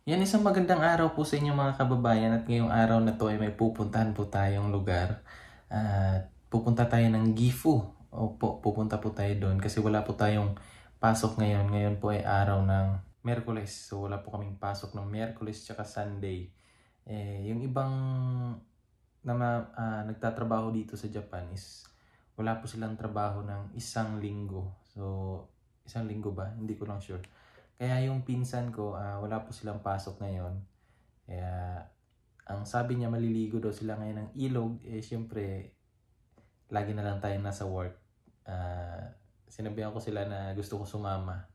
Yan, isang magandang araw po sa inyo mga kababayan, at ngayong araw na to ay may pupuntahan po tayong lugar. At pupunta tayo ng Gifu. Opo, pupunta po tayo doon kasi wala po tayong pasok ngayon. Ngayon po ay araw ng Miyerkules. So wala po kaming pasok ng Miyerkules tsaka Sunday. Yung ibang nagtatrabaho dito sa Japan is wala po silang trabaho ng isang linggo. So isang linggo ba? Hindi ko lang sure. Kaya yung pinsan ko, wala po silang pasok ngayon. Kaya ang sabi niya, maliligo daw sila ngayon ng ilog. Syempre, lagi na lang tayo nasa work. Sinabihan ko sila na gusto ko sumama.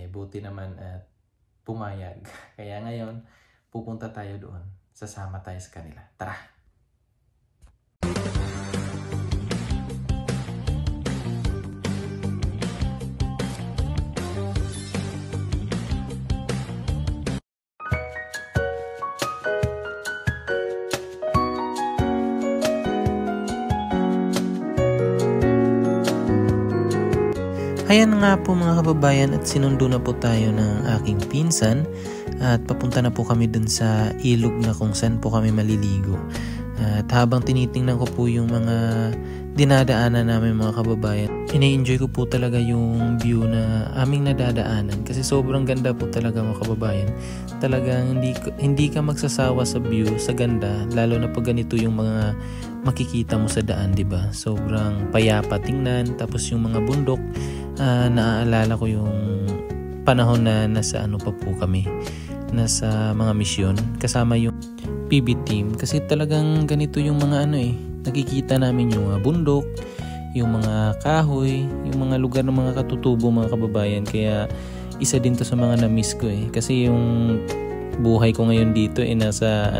Buti naman at pumayag. Kaya ngayon, pupunta tayo doon. Sasama tayo sa kanila. Tara! Ayan nga po mga kababayan, at sinundo na po tayo ng aking pinsan at papunta na po kami dun sa ilog na kung saan po kami maliligo. At habang tinitingnan ko po yung mga dinadaanan namin mga kababayan, ini-enjoy ko po talaga yung view na aming nadadaanan kasi sobrang ganda po talaga mga kababayan. Talagang hindi ka magsasawa sa view, sa ganda, lalo na pag ganito yung mga makikita mo sa daan, di ba? Sobrang payapa tingnan, tapos yung mga bundok. Naaalala ko yung panahon na nasa pa po kami, nasa mga misyon kasama yung PB team, kasi talagang ganito yung mga nakikita namin yung mga bundok, yung mga kahoy, yung mga lugar ng mga katutubo mga kababayan. Kaya isa din to sa mga na-miss ko kasi yung buhay ko ngayon dito nasa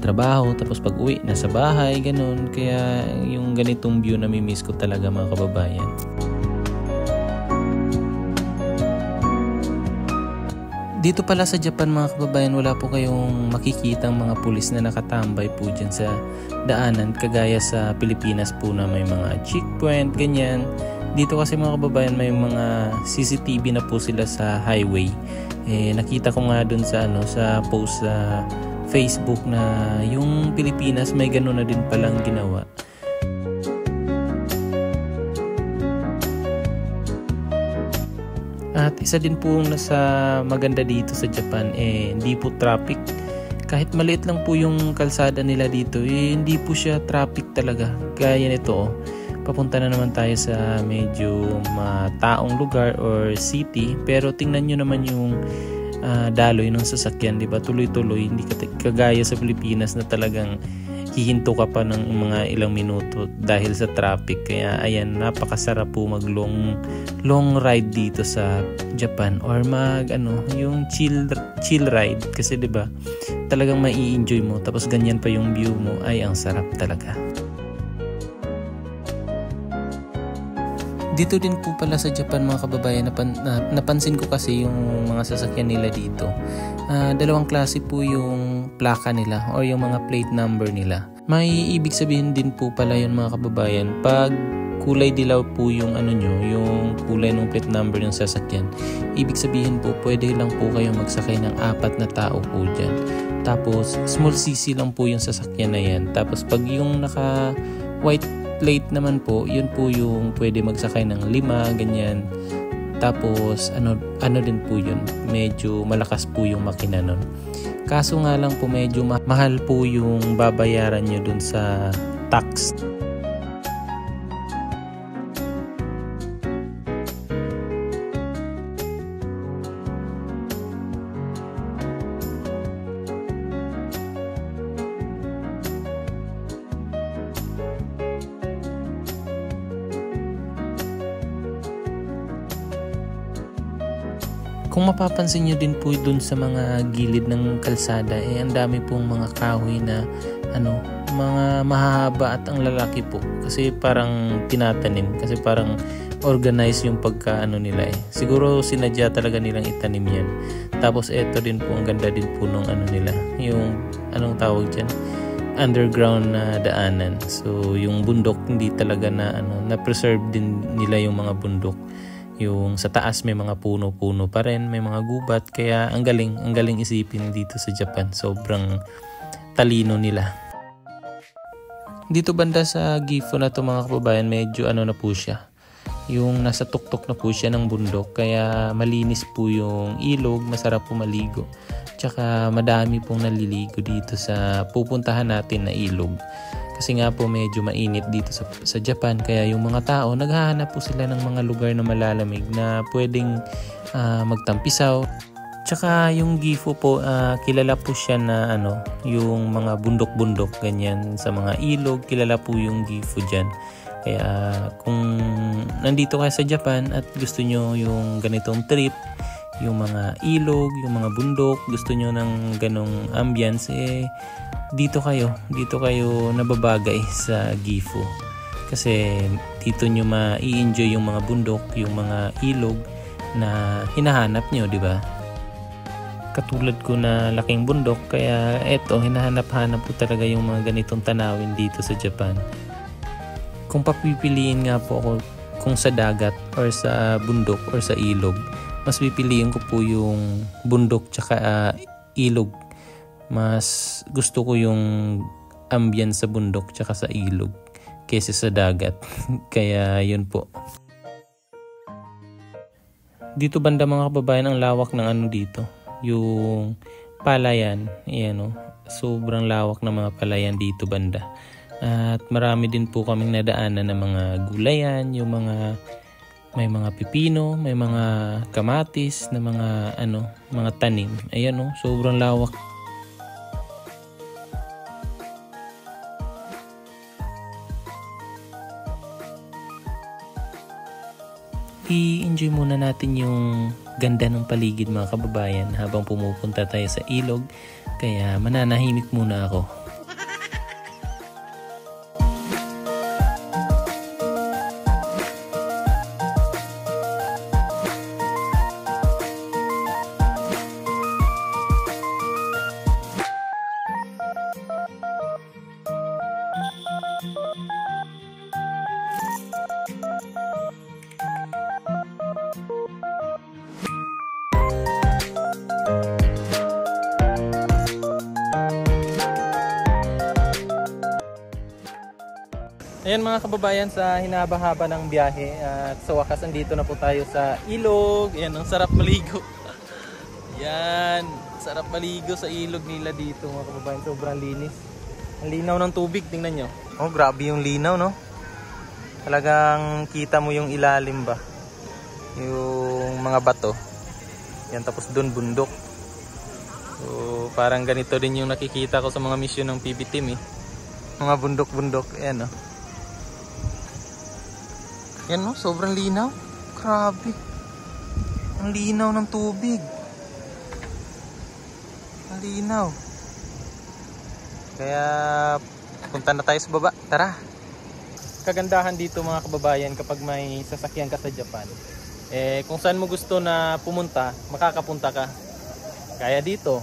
trabaho, tapos pag uwi nasa bahay, ganun. Kaya yung ganitong view na mi-miss ko talaga mga kababayan. Dito pala sa Japan mga kababayan, wala po kayong makikitang mga pulis na nakatambay po dyan sa daanan kagaya sa Pilipinas po na may mga checkpoint, ganyan. Dito kasi mga kababayan may mga CCTV na po sila sa highway. Nakita ko nga dun sa sa post sa Facebook na yung Pilipinas may ganun na din palang ginawa. At isa din po nasa maganda dito sa Japan, hindi po traffic. Kahit maliit lang po yung kalsada nila dito, hindi po siya traffic talaga. Gaya nito, papunta na naman tayo sa medyo mataong lugar or city. Pero tingnan nyo naman yung daloy ng sasakyan, di ba? Tuloy-tuloy, hindi kagaya sa Pilipinas na talagang hihinto ka pa ng mga ilang minuto dahil sa traffic. Kaya ayan, napakasarap po mag long ride dito sa Japan, or yung chill ride kasi 'di ba? Talagang mai-enjoy mo, tapos ganyan pa yung view mo, ay ang sarap talaga. Dito din po pala sa Japan mga kababayan, napansin ko kasi yung mga sasakyan nila dito. Dalawang klase po yung plaka nila or yung mga plate number nila. May ibig sabihin din po pala yun mga kababayan. Pag kulay dilaw po yung yung kulay ng plate number ng sasakyan, ibig sabihin po pwede lang po kayo magsakay ng 4 na tao po dyan. Tapos small cc lang po yung sasakyan na yan. Tapos pag yung naka white plate naman po, yun po yung pwede magsakay ng 5, ganyan. Tapos ano din po yun, medyo malakas po yung makina nun. Kaso nga lang po medyo mahal po yung babayaran nyo dun sa tax. Kung mapapansin nyo din po dun sa mga gilid ng kalsada, ang dami pong mga kahoy na mga mahahaba at ang lalaki po. Kasi parang tinatanim, kasi parang organized yung pagka nila Siguro sinadya talaga nilang itanim yan. Tapos eto din po, ang ganda din po nung nila. Yung tawag dyan? Underground na daanan. So yung bundok hindi talaga na preserve din nila yung mga bundok. Yung sa taas may mga puno-puno pa rin, may mga gubat, kaya ang galing isipin dito sa Japan. Sobrang talino nila. Dito banda sa Gifu na to mga kababayan, medyo na po siya. Yung nasa tuktok na po siya ng bundok, kaya malinis po yung ilog, masarap po maligo. Tsaka madami pong naliligo dito sa pupuntahan natin na ilog. Kasi nga po medyo mainit dito sa Japan, kaya yung mga tao naghahanap po sila ng mga lugar na malalamig na pwedeng magtampisaw. Tsaka yung Gifu po, kilala po siya na yung mga bundok-bundok ganyan sa mga ilog, kilala po yung Gifu dyan. Kaya kung nandito kayo sa Japan at gusto nyo yung ganitong trip, yung mga ilog, yung mga bundok, gusto nyo ng ganong ambience, dito kayo nababagay sa Gifu. Kasi dito nyo ma-i-enjoy yung mga bundok, yung mga ilog na hinahanap nyo, di ba? Katulad ko na laking bundok, kaya eto, hinahanap-hanap po talaga yung mga ganitong tanawin dito sa Japan. Kung papipiliin nga po ako kung sa dagat or sa bundok or sa ilog, mas pipiliin ko po yung bundok tsaka ilog. Mas gusto ko yung ambience sa bundok tsaka sa ilog kaysa sa dagat. Kaya yun po. Dito banda mga kababayan, ang lawak ng dito. Yung palayan, ayan sobrang lawak ng mga palayan dito banda. At marami din po kaming nadaanan ng mga gulayan, yung may mga pipino, may mga kamatis na mga tanim. Ayan sobrang lawak. I-enjoy muna natin yung ganda ng paligid mga kababayan habang pumupunta tayo sa ilog. Kaya mananahimik muna ako. Ayan mga kababayan, sa hinaba-haba ng biyahe at sa wakas andito na po tayo sa ilog. Ayan, ang sarap maligo. Yan, sarap maligo sa ilog nila dito mga kababayan. Sobrang linis. Ang linaw ng tubig, tingnan nyo. Oh, grabe yung linaw, no? Talagang kita mo yung ilalim ba? Yung mga bato. Yan, tapos dun bundok. So, parang ganito din yung nakikita ko sa mga mission ng PB Team Mga bundok-bundok, ayan Yan sobrang linaw. Grabe. Ang linaw ng tubig. Ang linaw. Kaya punta na tayo sa baba. Tara. Kagandahan dito mga kababayan kapag may sasakyan ka sa Japan. Kung saan mo gusto na pumunta, makakapunta ka. Kaya dito.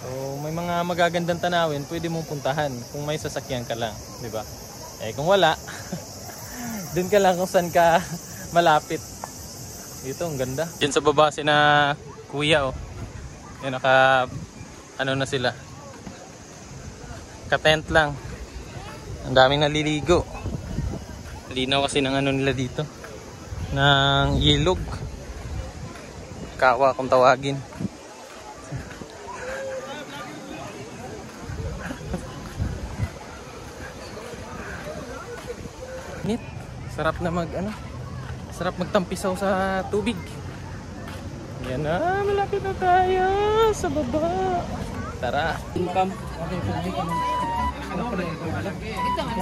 So, may mga magagandang tanawin, pwede mong puntahan kung may sasakyan ka lang, 'di ba? Kung wala, doon ka lang kung saan ka malapit. Dito, ang ganda. Diyan sa baba sina kuya Yan, na sila. Ka-tent lang. Ang daming naliligo. Linaw kasi ng nila dito. Ng ilog. Kawa kung tawagin. Sarap na sarap magtampisaw sa tubig. Yan na, malapit na tayo sa baba. Tara.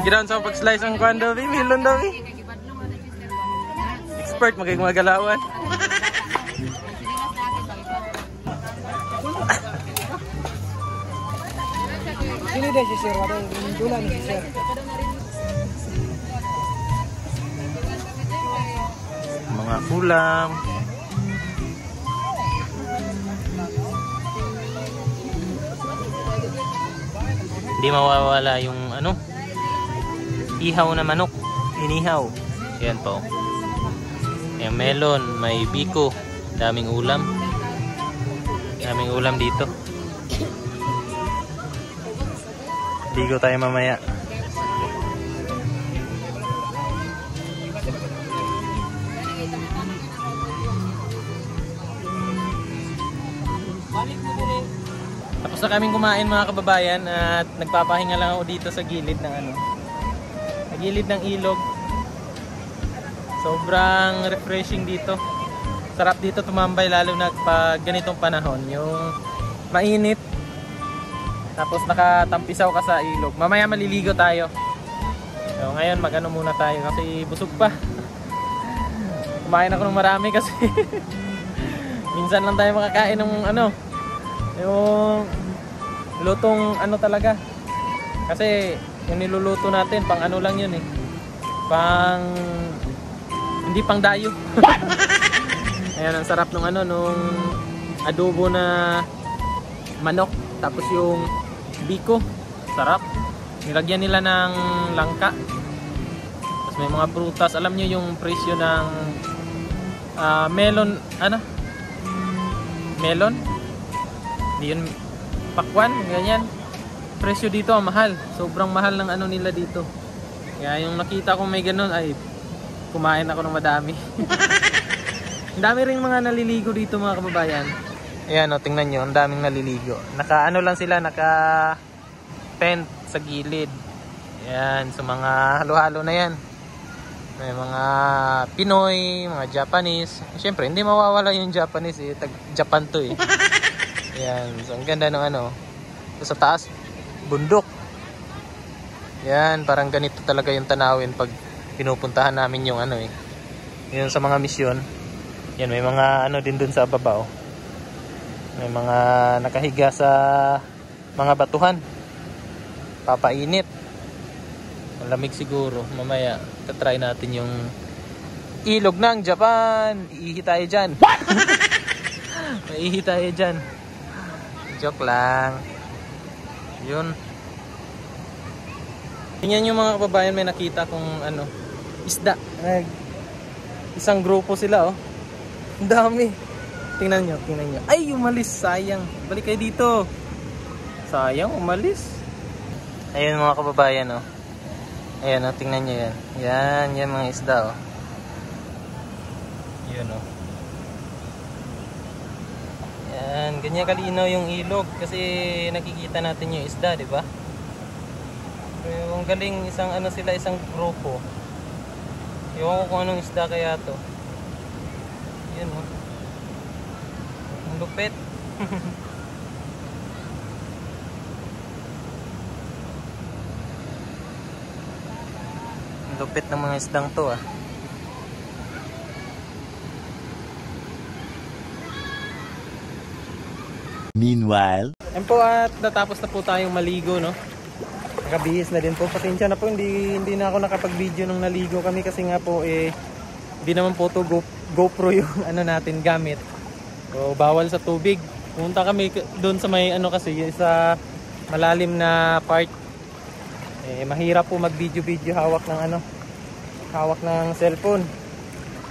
Ginaon sa pag-slice ang kwan daw, milon daw. Expert magagalawan. Sini deh si Sir, ada yang bulan si Sir. Mga ulam. Hindi mawawala yung ihaw na manok. Inihaw. Yan po. May melon, may biko. Daming ulam. Daming ulam dito. Ligo tayo mamaya. Tapos na kaming kumain mga kababayan at nagpapahinga lang ako dito sa gilid ng sa gilid ng ilog. Sobrang refreshing dito. Sarap dito tumambay lalo na pag ganitong panahon, yung mainit. Tapos nakatampisaw ka sa ilog. Mamaya maliligo tayo. So ngayon magano muna tayo kasi busog pa. Kumain ako ng marami kasi minsan lang tayo makakain ng yung lutong talaga. Kasi yung niluluto natin pang lang yun pang hindi pang dayo. Ayan, ang sarap nung nung adobo na manok tapos yung biko, sarap. Nilagyan nila ng langka. Tapos may mga prutas. Alam niyo yung presyo ng melon, melon? Hindi yun pakwan, ganyan. Presyo dito mahal. Sobrang mahal ng nila dito. Kaya yung nakita ko may ganun ay kumain ako ng madami. Ang dami ring mga naliligo dito mga kababayan. Ayan tingnan nyo, ang daming naliligo. Naka lang sila, naka tent sa gilid. Ayan, so mga halo-halo na yan. May mga Pinoy, mga Japanese. Siyempre, hindi mawawala yung Japanese Japan to Ayan, so ang ganda ng So, sa taas, bundok. Ayan, parang ganito talaga yung tanawin pag pinupuntahan namin yung yun sa mga misyon. Yan, may mga din dun sa baba May mga nakahiga sa mga batuhan. Papainit. Malamig siguro. Mamaya, tatry natin yung ilog ng Japan. Iihi tayo dyan. What? Maiihi tayo dyan. Joke lang. Yun. Tingnan yung mga kababayan, may nakita kong isda. Isang grupo sila Ang dami. Tingnan nyo. Ay, umalis. Sayang. Balik kayo dito. Sayang, umalis. Ayun mga kababayan Ayan tingnan nyo yan. Yan mga isda Yun Yan, ganyan kalinaw yung ilog kasi nakikita natin yung isda, di ba? Pero ang galing, isang grupo. Ewan ko kung anong isda kaya to. Yan Ang lupit. Ang lupit ng mga isdang to Meanwhile, Yan po at natapos na po tayong maligo Nakabihis na din po. Pasensya na po hindi na ako nakapag-video nung naligo kami kasi nga po hindi naman po to GoPro yung natin gamit. So bawal sa tubig. Pumunta kami doon sa may kasi sa malalim na part. Mahirap po mag-video hawak ng cellphone.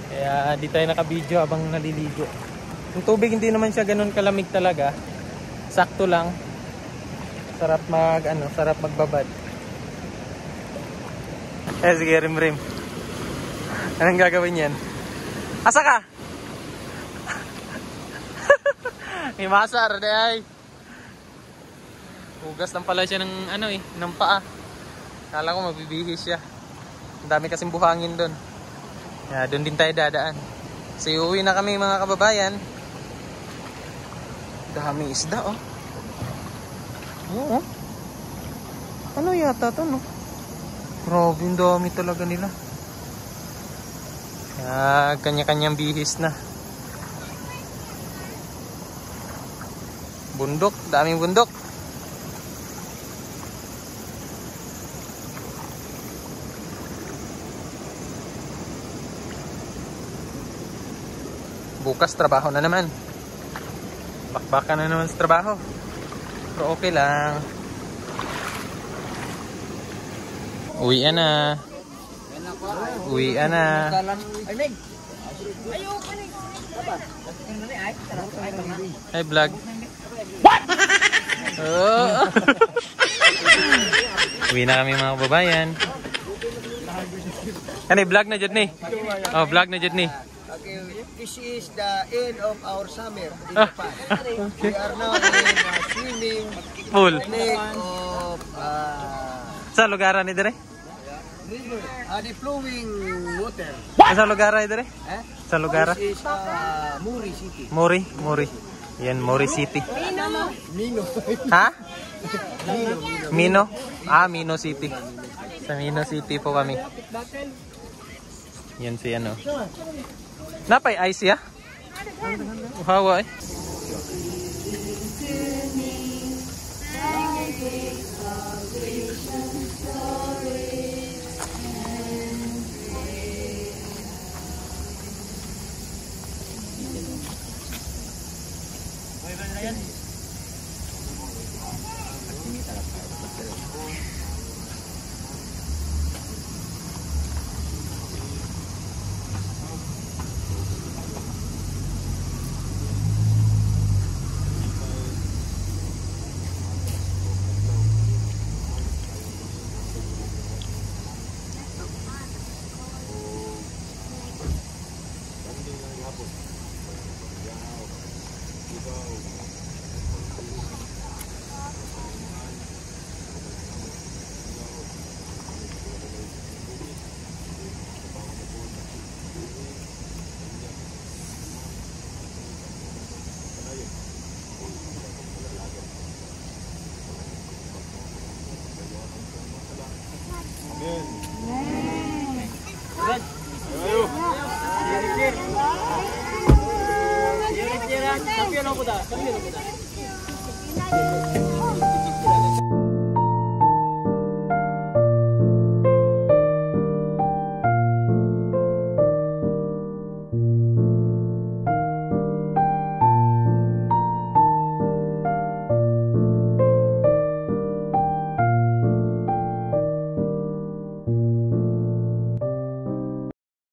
Kaya di tayo naka-video habang naliligo. Yung tubig hindi naman siya ganoon kalamig talaga. Sakto lang. Sarap magbabad. Sige, rim. Anong gagawin yan? Asa ka? May masar, ay. Hugas lang pala siya ng ng paa. Kala ko magbibihis siya. Ang dami kasing buhangin doon. Doon din tayo dadaan. So uwi na kami mga kababayan. Daming isda Oo. Ano yata to Grabe, ang dami talaga nila. Kanya-kanyang bihis na. Bundok, daming bundok. Bukas trabaho na naman. Bakbakan na naman sa trabaho. Pero okay lang. Uwian na. Hi vlog. What? Oh. Uwi na kami mga kababayan. Ano vlog na jud ni? Oh, vlog na jud ni. Okay, this is the end of our summer in Japan. We are now in swimming Pool. lake of Sa lugar ni dire? river, the flowing water. Sa lugar ni dire? Sa lugar? This is Muri City. Mori. Yan, Mori City. Mino. Ha? Mino? Ah, Mino City. Sa Mino City po kami. Yan si ano. Napay ice ya? Hawa eh.